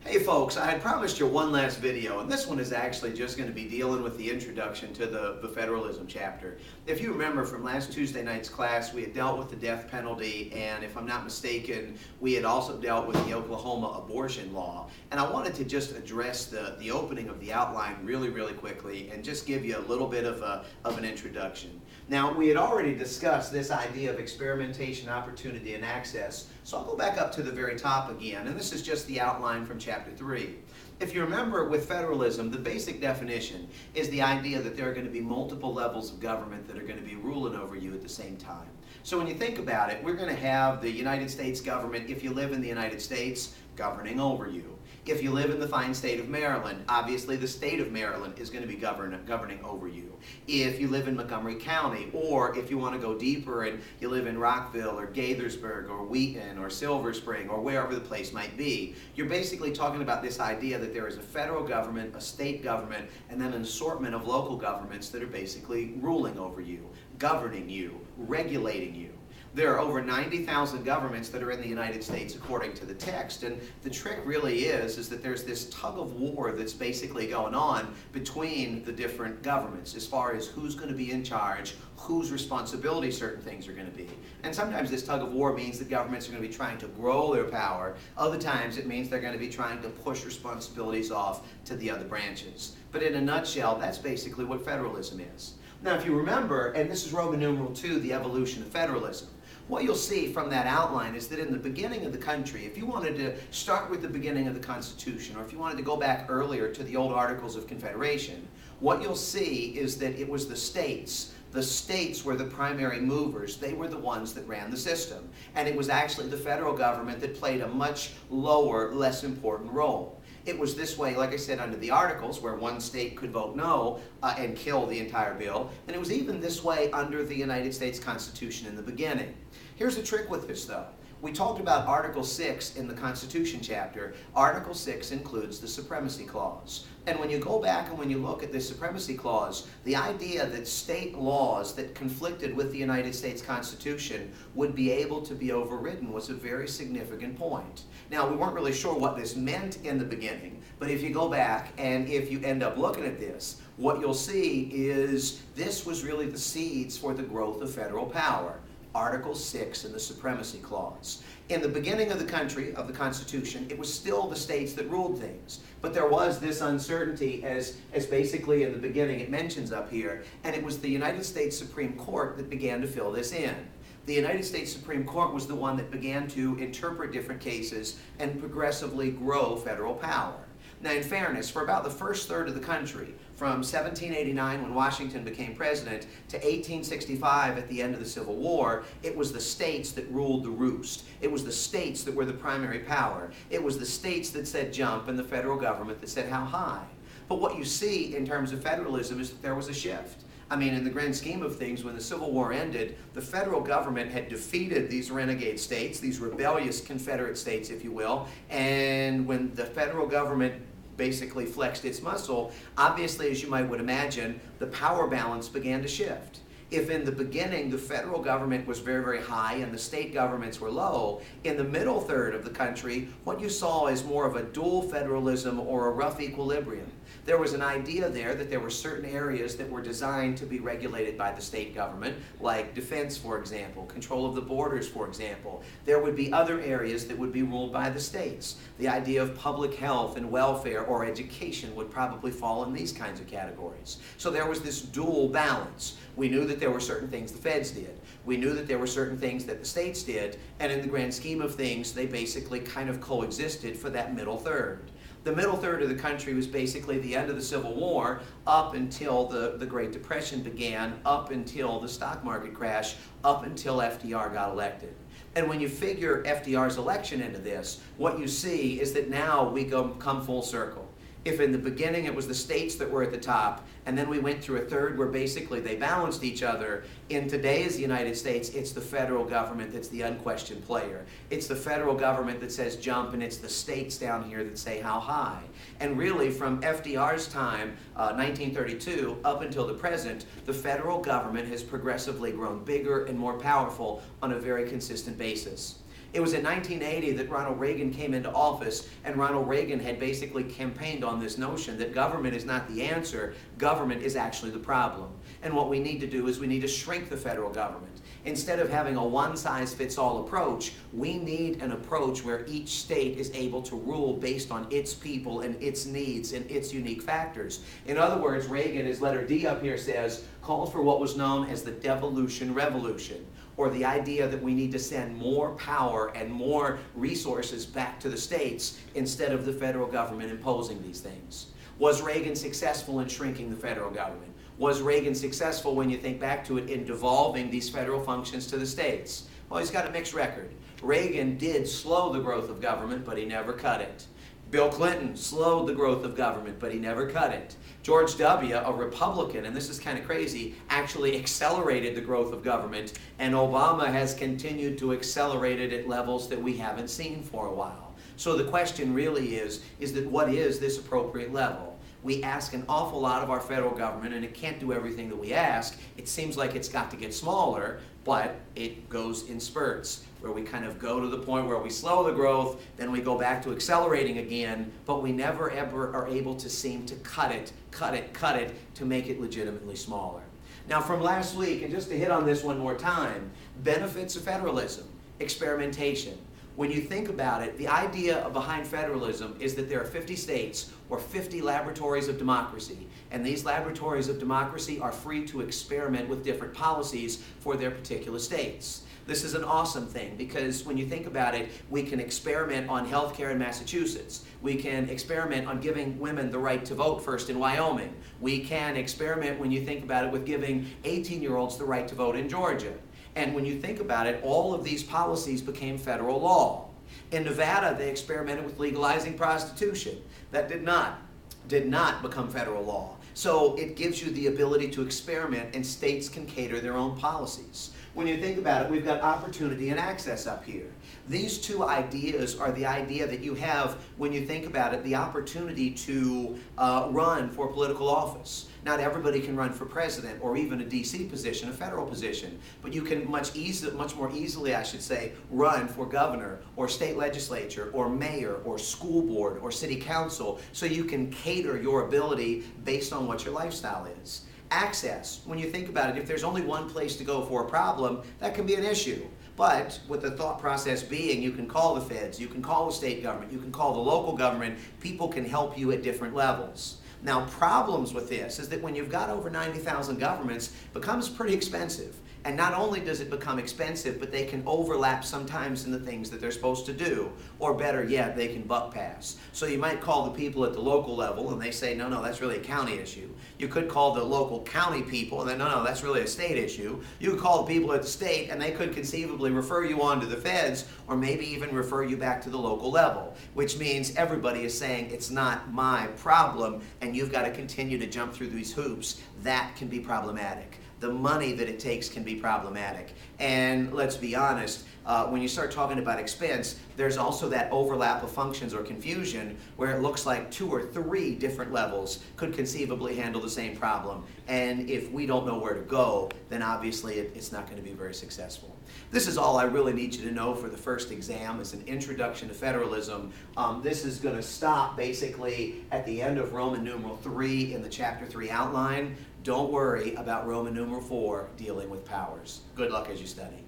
Hey folks, I had promised you one last video, and this one is actually just going to be dealing with the introduction to the Federalism chapter. If you remember from last Tuesday night's class, we had dealt with the death penalty, and if I'm not mistaken, we had also dealt with the Oklahoma abortion law. And I wanted to just address the opening of the outline really quickly and just give you a little bit of an introduction. Now, we had already discussed this idea of experimentation, opportunity, and access, so I'll go back up to the very top again, and this is just the outline from Chapter 3. If you remember, with federalism, the basic definition is the idea that there are going to be multiple levels of government that are going to be ruling over you at the same time. So when you think about it, we're going to have the United States government, if you live in the United States, governing over you. If you live in the fine state of Maryland, obviously the state of Maryland is going to be governing over you. If you live in Montgomery County, or if you want to go deeper and you live in Rockville or Gaithersburg or Wheaton or Silver Spring or wherever the place might be, you're basically talking about this idea that there is a federal government, a state government, and then an assortment of local governments that are basically ruling over you, governing you, regulating you. There are over 90,000 governments that are in the United States according to the text, and the trick really is that there's this tug of war that's basically going on between the different governments as far as who's going to be in charge, whose responsibility certain things are going to be. And sometimes this tug of war means that governments are going to be trying to grow their power. Other times it means they're going to be trying to push responsibilities off to the other branches. But in a nutshell, that's basically what federalism is. Now, if you remember, and this is Roman numeral 2, the evolution of federalism, what you'll see from that outline is that in the beginning of the country, if you wanted to start with the beginning of the Constitution, or if you wanted to go back earlier to the old Articles of Confederation, what you'll see is that it was the states. The states were the primary movers. They were the ones that ran the system. And it was actually the federal government that played a much lower, less important role. It was this way, like I said, under the Articles, where one state could vote no and kill the entire bill. And it was even this way under the United States Constitution in the beginning. Here's the trick with this, though. We talked about Article 6 in the Constitution chapter. Article 6 includes the Supremacy Clause. And when you go back and when you look at the Supremacy Clause, the idea that state laws that conflicted with the United States Constitution would be able to be overridden was a very significant point. Now, we weren't really sure what this meant in the beginning, but if you go back and if you end up looking at this, what you'll see is this was really the seeds for the growth of federal power. Article 6 in the Supremacy Clause. In the beginning of the country, of the Constitution, it was still the states that ruled things. But there was this uncertainty as basically in the beginning it mentions up here, and it was the United States Supreme Court that began to fill this in. The United States Supreme Court was the one that began to interpret different cases and progressively grow federal power. Now, in fairness, for about the first third of the country, from 1789 when Washington became president to 1865 at the end of the Civil War, it was the states that ruled the roost. It was the states that were the primary power. It was the states that said jump and the federal government that said how high. But what you see in terms of federalism is that there was a shift. I mean, in the grand scheme of things, when the Civil War ended, the federal government had defeated these renegade states, these rebellious Confederate states, if you will, and when the federal government basically flexed its muscle, obviously, as you might would imagine, the power balance began to shift. If in the beginning the federal government was very high and the state governments were low, in the middle third of the country, what you saw is more of a dual federalism or a rough equilibrium. There was an idea there that there were certain areas that were designed to be regulated by the state government, like defense, for example, control of the borders, for example. There would be other areas that would be ruled by the states. The idea of public health and welfare or education would probably fall in these kinds of categories. So there was this dual balance. We knew that there were certain things the feds did. We knew that there were certain things that the states did, and in the grand scheme of things, they basically kind of coexisted for that middle third. The middle third of the country was basically the end of the Civil War up until the Great Depression began, up until the stock market crash, up until FDR got elected. And when you figure FDR's election into this, what you see is that now we come full circle. If in the beginning it was the states that were at the top, and then we went through a third where basically they balanced each other, in today's United States, it's the federal government that's the unquestioned player. It's the federal government that says jump, and it's the states down here that say how high. And really, from FDR's time, 1932, up until the present, the federal government has progressively grown bigger and more powerful on a very consistent basis. It was in 1980 that Ronald Reagan came into office, and Ronald Reagan had basically campaigned on this notion that government is not the answer, government is actually the problem. And what we need to do is we need to shrink the federal government. Instead of having a one-size-fits-all approach, we need an approach where each state is able to rule based on its people and its needs and its unique factors. In other words, Reagan, as letter D up here says, called for what was known as the devolution revolution, or the idea that we need to send more power and more resources back to the states instead of the federal government imposing these things. Was Reagan successful in shrinking the federal government? Was Reagan successful, when you think back to it, in devolving these federal functions to the states? Well, he's got a mixed record. Reagan did slow the growth of government, but he never cut it. Bill Clinton slowed the growth of government, but he never cut it. George W., a Republican, and this is kind of crazy, actually accelerated the growth of government, and Obama has continued to accelerate it at levels that we haven't seen for a while. So the question really is that what is this appropriate level? We ask an awful lot of our federal government, and it can't do everything that we ask. It seems like it's got to get smaller, but it goes in spurts, where we kind of go to the point where we slow the growth, then we go back to accelerating again, but we never ever are able to seem to cut it to make it legitimately smaller. Now, from last week, and just to hit on this one more time, benefits of federalism, experimentation. When you think about it, the idea behind federalism is that there are 50 states or 50 laboratories of democracy, and these laboratories of democracy are free to experiment with different policies for their particular states. This is an awesome thing, because when you think about it, we can experiment on health care in Massachusetts. We can experiment on giving women the right to vote first in Wyoming. We can experiment, when you think about it, with giving 18-year-olds the right to vote in Georgia. And when you think about it, all of these policies became federal law. In Nevada, they experimented with legalizing prostitution. That did not become federal law. So it gives you the ability to experiment, and states can cater their own policies. When you think about it, we've got opportunity and access up here. These two ideas are the idea that you have, when you think about it, the opportunity to run for political office. Not everybody can run for president or even a DC position, a federal position, but you can much more easily, I should say, run for governor or state legislature or mayor or school board or city council, so you can cater your ability based on what your lifestyle is. Access, when you think about it, if there's only one place to go for a problem, that can be an issue. But with the thought process being, you can call the feds, you can call the state government, you can call the local government, people can help you at different levels. Now, problems with this is that when you've got over 90,000 governments, it becomes pretty expensive. And not only does it become expensive, but they can overlap sometimes in the things that they're supposed to do. Or better yet, they can buck pass. So you might call the people at the local level, and they say, no, that's really a county issue. You could call the local county people, and then, no, that's really a state issue. You could call the people at the state, and they could conceivably refer you on to the feds, or maybe even refer you back to the local level, which means everybody is saying, it's not my problem, and you've got to continue to jump through these hoops. That can be problematic. The money that it takes can be problematic. And let's be honest, when you start talking about expense, there's also that overlap of functions or confusion where it looks like 2 or 3 different levels could conceivably handle the same problem. And if we don't know where to go, then obviously it's not going to be very successful. This is all I really need you to know for the first exam as an introduction to federalism. This is going to stop basically at the end of Roman numeral 3 in the chapter 3 outline. Don't worry about Roman numeral 4 dealing with powers. Good luck as you study.